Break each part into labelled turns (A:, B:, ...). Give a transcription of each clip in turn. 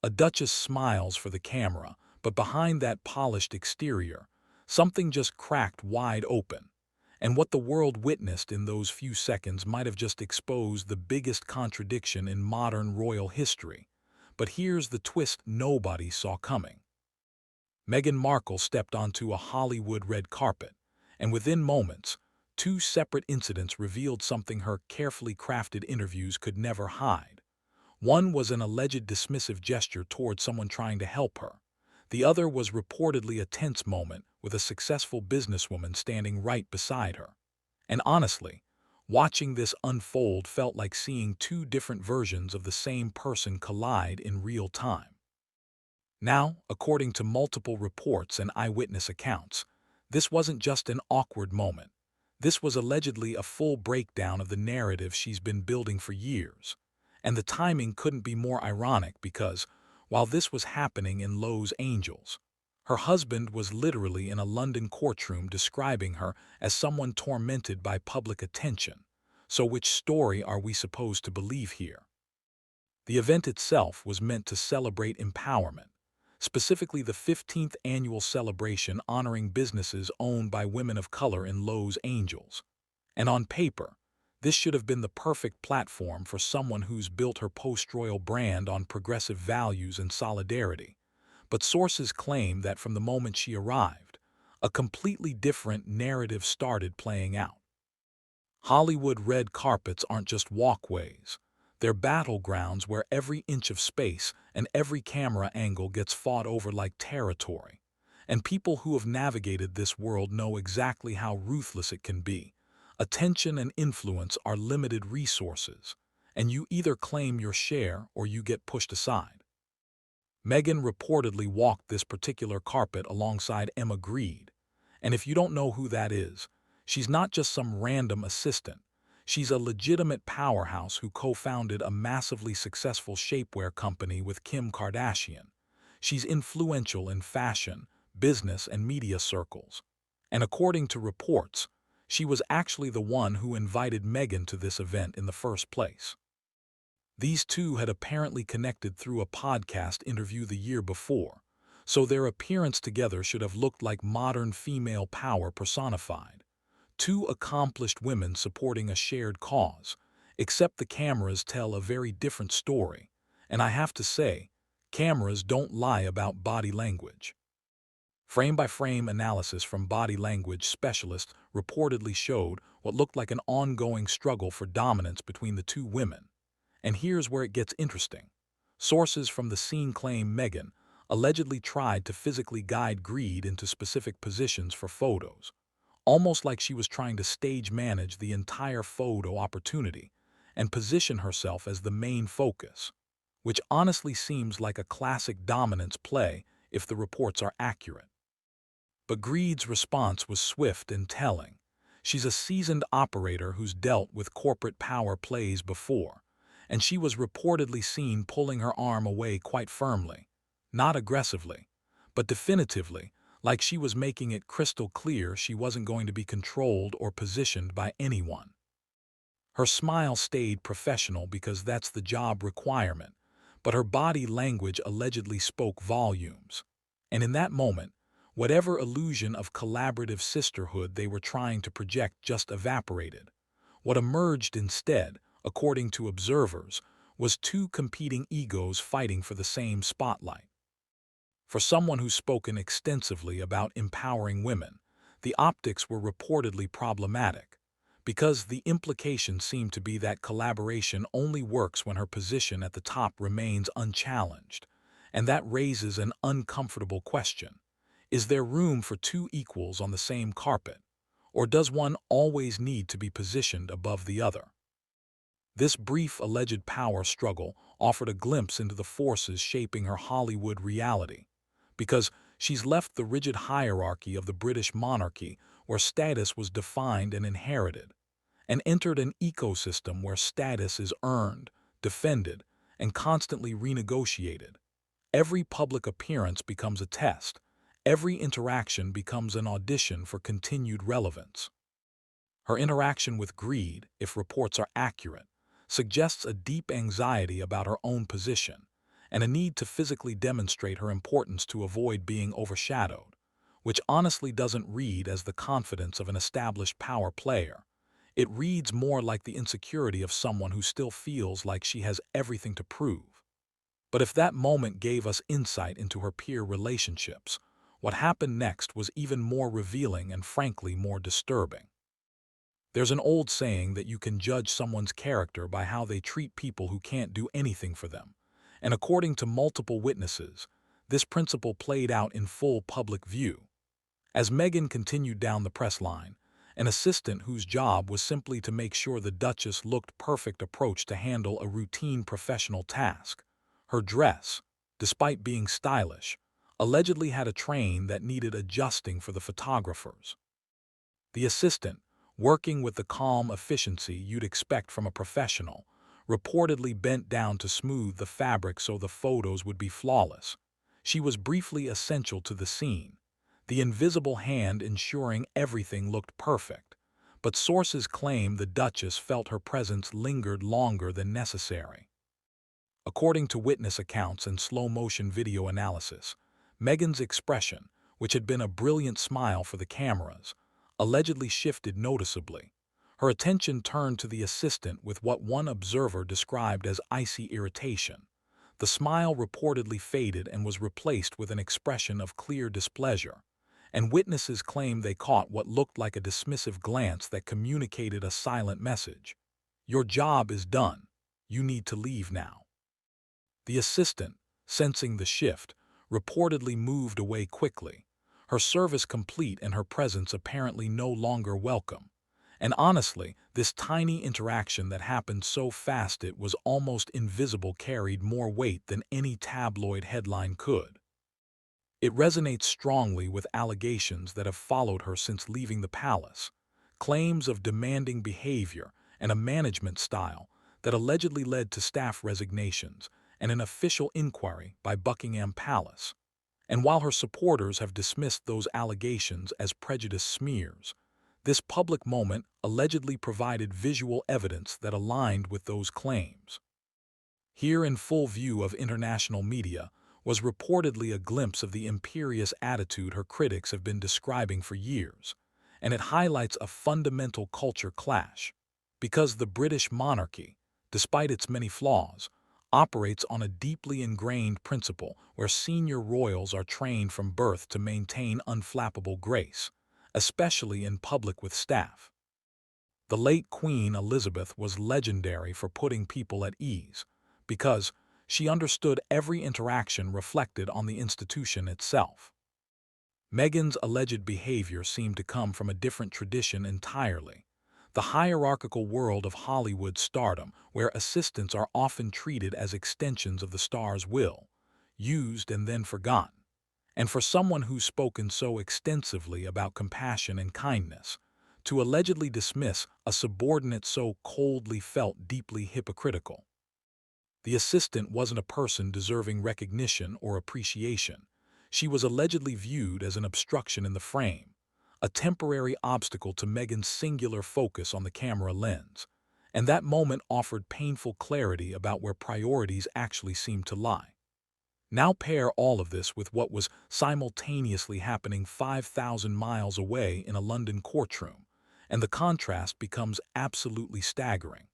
A: A duchess smiles for the camera, but behind that polished exterior, something just cracked wide open. And what the world witnessed in those few seconds might have just exposed the biggest contradiction in modern royal history. But here's the twist nobody saw coming. Meghan Markle stepped onto a Hollywood red carpet, and within moments, two separate incidents revealed something her carefully crafted interviews could never hide. One was an alleged dismissive gesture toward someone trying to help her. The other was reportedly a tense moment with a successful businesswoman standing right beside her. And honestly, watching this unfold felt like seeing two different versions of the same person collide in real time. Now, according to multiple reports and eyewitness accounts, this wasn't just an awkward moment. This was allegedly a full breakdown of the narrative she's been building for years. And the timing couldn't be more ironic because, while this was happening in Los Angeles, her husband was literally in a London courtroom describing her as someone tormented by public attention. So which story are we supposed to believe here? The event itself was meant to celebrate empowerment, specifically the 15th annual celebration honoring businesses owned by women of color in Los Angeles. And on paper, this should have been the perfect platform for someone who's built her post-royal brand on progressive values and solidarity. But sources claim that from the moment she arrived, a completely different narrative started playing out. Hollywood red carpets aren't just walkways. They're battlegrounds where every inch of space and every camera angle gets fought over like territory. And people who have navigated this world know exactly how ruthless it can be. Attention and influence are limited resources, and you either claim your share or you get pushed aside. Meghan reportedly walked this particular carpet alongside Emma Grede, and if you don't know who that is, she's not just some random assistant. She's a legitimate powerhouse who co-founded a massively successful shapewear company with Kim Kardashian. She's influential in fashion, business, and media circles. And according to reports, she was actually the one who invited Meghan to this event in the first place. These two had apparently connected through a podcast interview the year before, so their appearance together should have looked like modern female power personified. Two accomplished women supporting a shared cause, except the cameras tell a very different story, and I have to say, cameras don't lie about body language. Frame-by-frame analysis from body language specialists reportedly showed what looked like an ongoing struggle for dominance between the two women. And here's where it gets interesting. Sources from the scene claim Meghan allegedly tried to physically guide Grede into specific positions for photos, almost like she was trying to stage manage the entire photo opportunity and position herself as the main focus, which honestly seems like a classic dominance play if the reports are accurate. But Grede's response was swift and telling. She's a seasoned operator who's dealt with corporate power plays before, and she was reportedly seen pulling her arm away quite firmly, not aggressively, but definitively, like she was making it crystal clear she wasn't going to be controlled or positioned by anyone. Her smile stayed professional because that's the job requirement, but her body language allegedly spoke volumes. And in that moment, whatever illusion of collaborative sisterhood they were trying to project just evaporated. What emerged instead, according to observers, was two competing egos fighting for the same spotlight. For someone who's spoken extensively about empowering women, the optics were reportedly problematic, because the implication seemed to be that collaboration only works when her position at the top remains unchallenged, and that raises an uncomfortable question. Is there room for two equals on the same carpet, or does one always need to be positioned above the other? This brief alleged power struggle offered a glimpse into the forces shaping her Hollywood reality, because she's left the rigid hierarchy of the British monarchy where status was defined and inherited, and entered an ecosystem where status is earned, defended, and constantly renegotiated. Every public appearance becomes a test. Every interaction becomes an audition for continued relevance. Her interaction with Grede, if reports are accurate, suggests a deep anxiety about her own position, and a need to physically demonstrate her importance to avoid being overshadowed, which honestly doesn't read as the confidence of an established power player. It reads more like the insecurity of someone who still feels like she has everything to prove. But if that moment gave us insight into her peer relationships, what happened next was even more revealing and frankly more disturbing. There's an old saying that you can judge someone's character by how they treat people who can't do anything for them. And according to multiple witnesses, this principle played out in full public view. As Meghan continued down the press line, an assistant whose job was simply to make sure the Duchess looked perfect approached to handle a routine professional task. Her dress, despite being stylish, allegedly had a train that needed adjusting for the photographers. The assistant, working with the calm efficiency you'd expect from a professional, reportedly bent down to smooth the fabric so the photos would be flawless. She was briefly essential to the scene, the invisible hand ensuring everything looked perfect, but sources claim the Duchess felt her presence lingered longer than necessary. According to witness accounts and slow-motion video analysis, Meghan's expression, which had been a brilliant smile for the cameras, allegedly shifted noticeably. Her attention turned to the assistant with what one observer described as icy irritation. The smile reportedly faded and was replaced with an expression of clear displeasure, and witnesses claim they caught what looked like a dismissive glance that communicated a silent message. "Your job is done. You need to leave now." The assistant, sensing the shift, reportedly moved away quickly, her service complete and her presence apparently no longer welcome. And honestly, this tiny interaction that happened so fast it was almost invisible carried more weight than any tabloid headline could. It resonates strongly with allegations that have followed her since leaving the palace, claims of demanding behavior and a management style that allegedly led to staff resignations and an official inquiry by Buckingham Palace. And while her supporters have dismissed those allegations as prejudice smears, this public moment allegedly provided visual evidence that aligned with those claims. Here in full view of international media was reportedly a glimpse of the imperious attitude her critics have been describing for years, and it highlights a fundamental culture clash. Because the British monarchy, despite its many flaws, operates on a deeply ingrained principle where senior royals are trained from birth to maintain unflappable grace, especially in public with staff. The late Queen Elizabeth was legendary for putting people at ease, because she understood every interaction reflected on the institution itself. Meghan's alleged behavior seemed to come from a different tradition entirely, the hierarchical world of Hollywood stardom, where assistants are often treated as extensions of the star's will, used and then forgotten. And for someone who's spoken so extensively about compassion and kindness, to allegedly dismiss a subordinate so coldly felt deeply hypocritical. The assistant wasn't a person deserving recognition or appreciation. She was allegedly viewed as an obstruction in the frame, a temporary obstacle to Meghan's singular focus on the camera lens, and that moment offered painful clarity about where priorities actually seemed to lie. Now pair all of this with what was simultaneously happening 5,000 miles away in a London courtroom, and the contrast becomes absolutely staggering.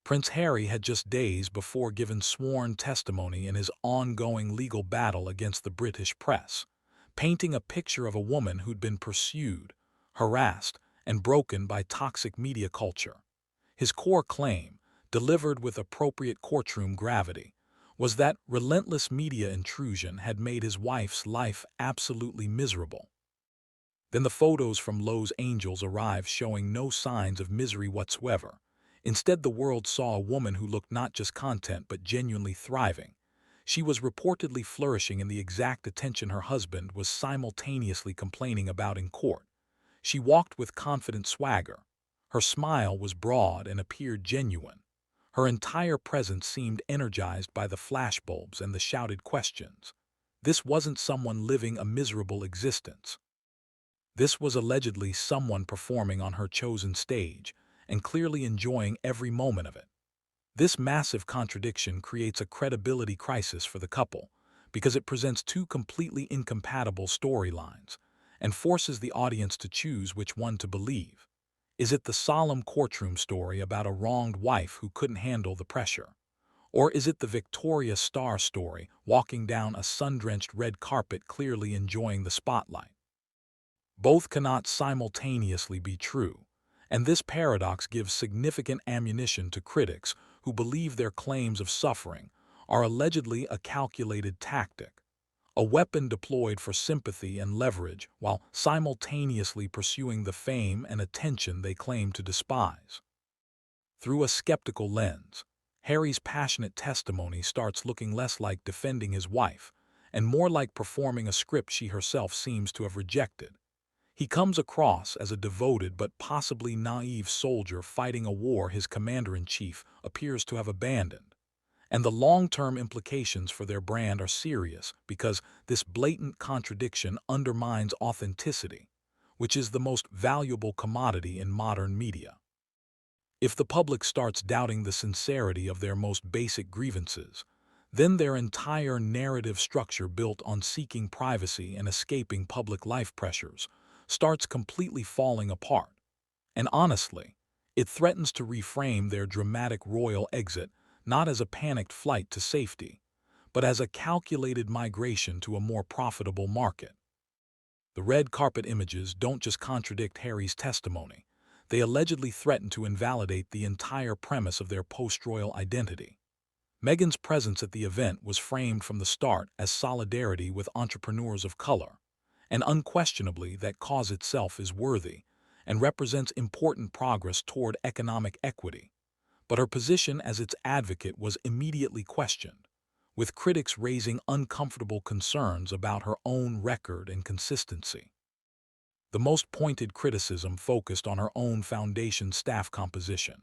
A: Prince Harry had just days before given sworn testimony in his ongoing legal battle against the British press, painting a picture of a woman who'd been pursued, harassed, and broken by toxic media culture. His core claim, delivered with appropriate courtroom gravity, was that relentless media intrusion had made his wife's life absolutely miserable. Then the photos from Lowe's Angels arrived showing no signs of misery whatsoever. Instead, the world saw a woman who looked not just content but genuinely thriving. She was reportedly flourishing in the exact attention her husband was simultaneously complaining about in court. She walked with confident swagger. Her smile was broad and appeared genuine. Her entire presence seemed energized by the flashbulbs and the shouted questions. This wasn't someone living a miserable existence. This was allegedly someone performing on her chosen stage and clearly enjoying every moment of it. This massive contradiction creates a credibility crisis for the couple because it presents two completely incompatible storylines and forces the audience to choose which one to believe. Is it the solemn courtroom story about a wronged wife who couldn't handle the pressure? Or is it the Victoria Star story walking down a sun-drenched red carpet clearly enjoying the spotlight? Both cannot simultaneously be true, and this paradox gives significant ammunition to critics who believe their claims of suffering are allegedly a calculated tactic, a weapon deployed for sympathy and leverage while simultaneously pursuing the fame and attention they claim to despise. Through a skeptical lens, Harry's passionate testimony starts looking less like defending his wife and more like performing a script she herself seems to have rejected. He comes across as a devoted but possibly naive soldier fighting a war his commander-in-chief appears to have abandoned. And the long-term implications for their brand are serious because this blatant contradiction undermines authenticity, which is the most valuable commodity in modern media. If the public starts doubting the sincerity of their most basic grievances, then their entire narrative structure built on seeking privacy and escaping public life pressures starts completely falling apart. And honestly, it threatens to reframe their dramatic royal exit not as a panicked flight to safety, but as a calculated migration to a more profitable market. The red carpet images don't just contradict Harry's testimony, they allegedly threaten to invalidate the entire premise of their post-royal identity. Meghan's presence at the event was framed from the start as solidarity with entrepreneurs of color, and unquestionably that cause itself is worthy and represents important progress toward economic equity. But her position as its advocate was immediately questioned, with critics raising uncomfortable concerns about her own record and consistency. The most pointed criticism focused on her own foundation staff composition,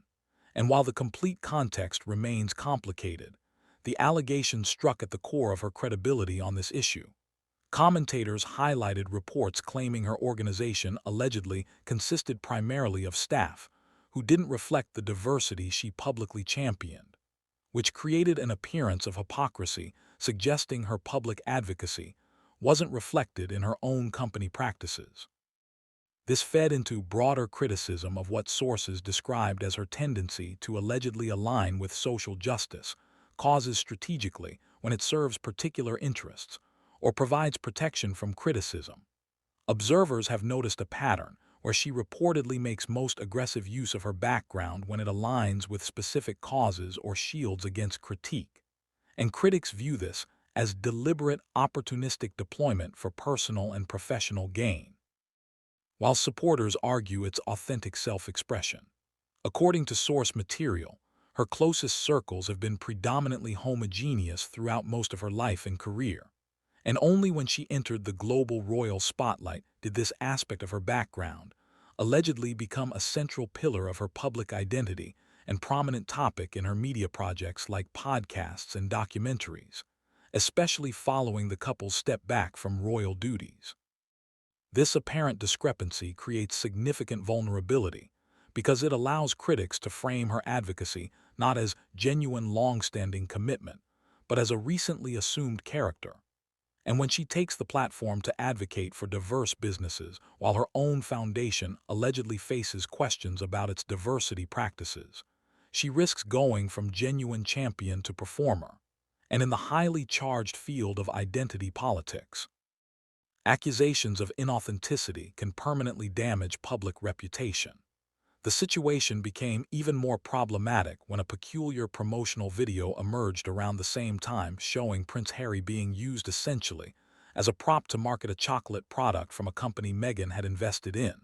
A: and while the complete context remains complicated, the allegations struck at the core of her credibility on this issue. Commentators highlighted reports claiming her organization allegedly consisted primarily of staff who didn't reflect the diversity she publicly championed, which created an appearance of hypocrisy, suggesting her public advocacy wasn't reflected in her own company practices. This fed into broader criticism of what sources described as her tendency to allegedly align with social justice causes strategically when it serves particular interests or provides protection from criticism. Observers have noticed a pattern where she reportedly makes most aggressive use of her background when it aligns with specific causes or shields against critique, and critics view this as deliberate, opportunistic deployment for personal and professional gain, while supporters argue it's authentic self-expression. According to source material, her closest circles have been predominantly homogeneous throughout most of her life and career, and only when she entered the global royal spotlight did this aspect of her background allegedly become a central pillar of her public identity and prominent topic in her media projects like podcasts and documentaries, especially following the couple's step back from royal duties. This apparent discrepancy creates significant vulnerability because it allows critics to frame her advocacy not as genuine long-standing commitment, but as a recently assumed character. And when she takes the platform to advocate for diverse businesses while her own foundation allegedly faces questions about its diversity practices, she risks going from genuine champion to performer, and in the highly charged field of identity politics, accusations of inauthenticity can permanently damage public reputation. The situation became even more problematic when a peculiar promotional video emerged around the same time showing Prince Harry being used essentially as a prop to market a chocolate product from a company Meghan had invested in.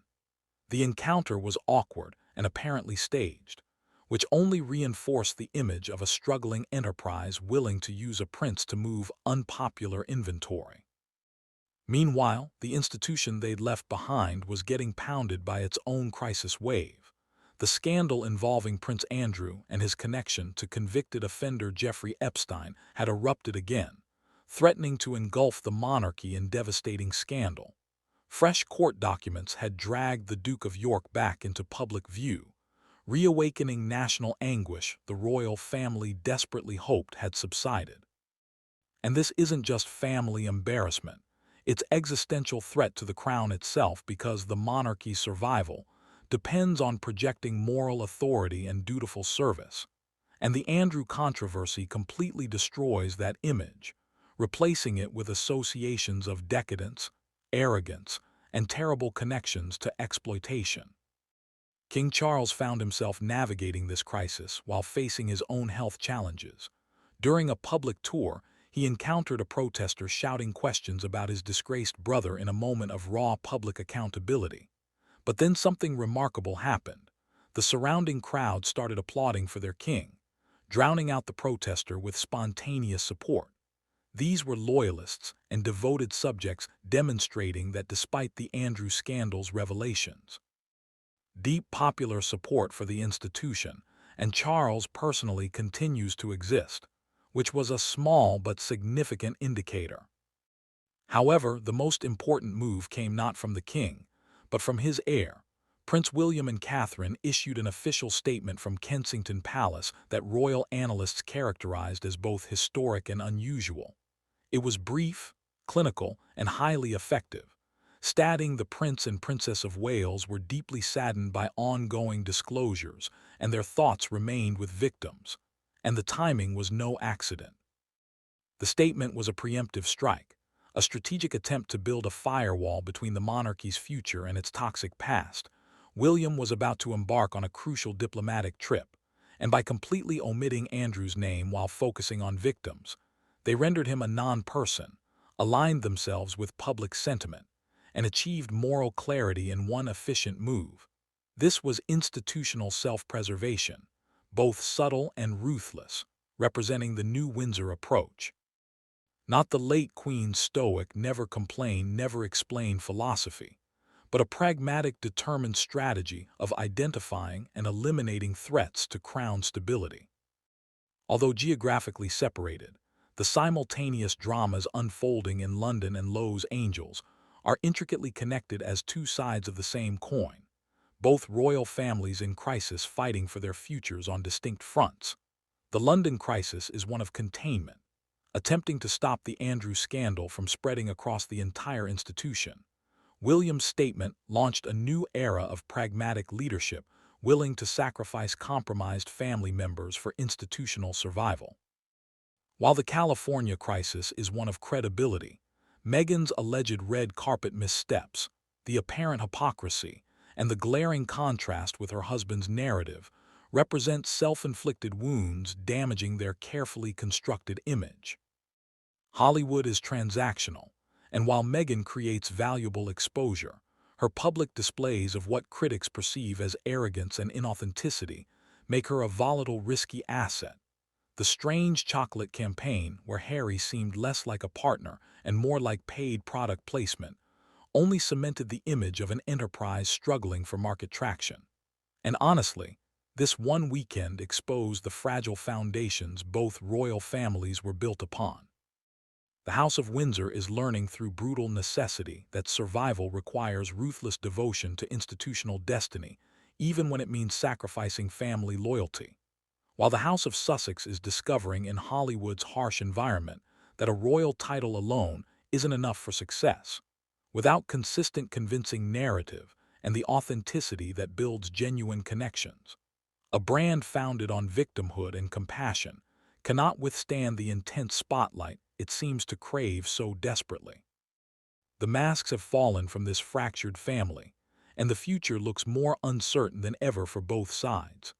A: The encounter was awkward and apparently staged, which only reinforced the image of a struggling enterprise willing to use a prince to move unpopular inventory. Meanwhile, the institution they'd left behind was getting pounded by its own crisis wave. The scandal involving Prince Andrew and his connection to convicted offender Jeffrey Epstein had erupted again, threatening to engulf the monarchy in devastating scandal. Fresh court documents had dragged the Duke of York back into public view, reawakening national anguish the royal family desperately hoped had subsided. And this isn't just family embarrassment. It's existential threat to the crown itself because the monarchy's survival depends on projecting moral authority and dutiful service. And the Andrew controversy completely destroys that image, replacing it with associations of decadence, arrogance, and terrible connections to exploitation. King Charles found himself navigating this crisis while facing his own health challenges. During a public tour, he encountered a protester shouting questions about his disgraced brother in a moment of raw public accountability. But then something remarkable happened. The surrounding crowd started applauding for their king, drowning out the protester with spontaneous support. These were loyalists and devoted subjects demonstrating that despite the Andrew scandal's revelations, deep popular support for the institution, and Charles personally continues to exist, which was a small but significant indicator. However, the most important move came not from the king, but from his heir. Prince William and Catherine issued an official statement from Kensington Palace that royal analysts characterized as both historic and unusual. It was brief, clinical, and highly effective, stating the Prince and Princess of Wales were deeply saddened by ongoing disclosures and their thoughts remained with victims, and the timing was no accident. The statement was a preemptive strike, a strategic attempt to build a firewall between the monarchy's future and its toxic past. William was about to embark on a crucial diplomatic trip, and by completely omitting Andrew's name while focusing on victims, they rendered him a non-person, aligned themselves with public sentiment, and achieved moral clarity in one efficient move. This was institutional self-preservation, both subtle and ruthless, representing the new Windsor approach. Not the late Queen's stoic, never complain, never explain philosophy, but a pragmatic, determined strategy of identifying and eliminating threats to crown stability. Although geographically separated, the simultaneous dramas unfolding in London and Los Angeles are intricately connected as two sides of the same coin, both royal families in crisis fighting for their futures on distinct fronts. The London crisis is one of containment, attempting to stop the Andrew scandal from spreading across the entire institution. William's statement launched a new era of pragmatic leadership, willing to sacrifice compromised family members for institutional survival. While the California crisis is one of credibility, Meghan's alleged red carpet missteps, the apparent hypocrisy, and the glaring contrast with her husband's narrative represent self-inflicted wounds damaging their carefully constructed image. Hollywood is transactional, and while Meghan creates valuable exposure, her public displays of what critics perceive as arrogance and inauthenticity make her a volatile, risky asset. The strange chocolate campaign, where Harry seemed less like a partner and more like paid product placement, only cemented the image of an enterprise struggling for market traction. And honestly, this one weekend exposed the fragile foundations both royal families were built upon. The House of Windsor is learning through brutal necessity that survival requires ruthless devotion to institutional destiny, even when it means sacrificing family loyalty. While the House of Sussex is discovering in Hollywood's harsh environment that a royal title alone isn't enough for success, without consistent convincing narrative and the authenticity that builds genuine connections. A brand founded on victimhood and compassion cannot withstand the intense spotlight it seems to crave so desperately. The masks have fallen from this fractured family, and the future looks more uncertain than ever for both sides.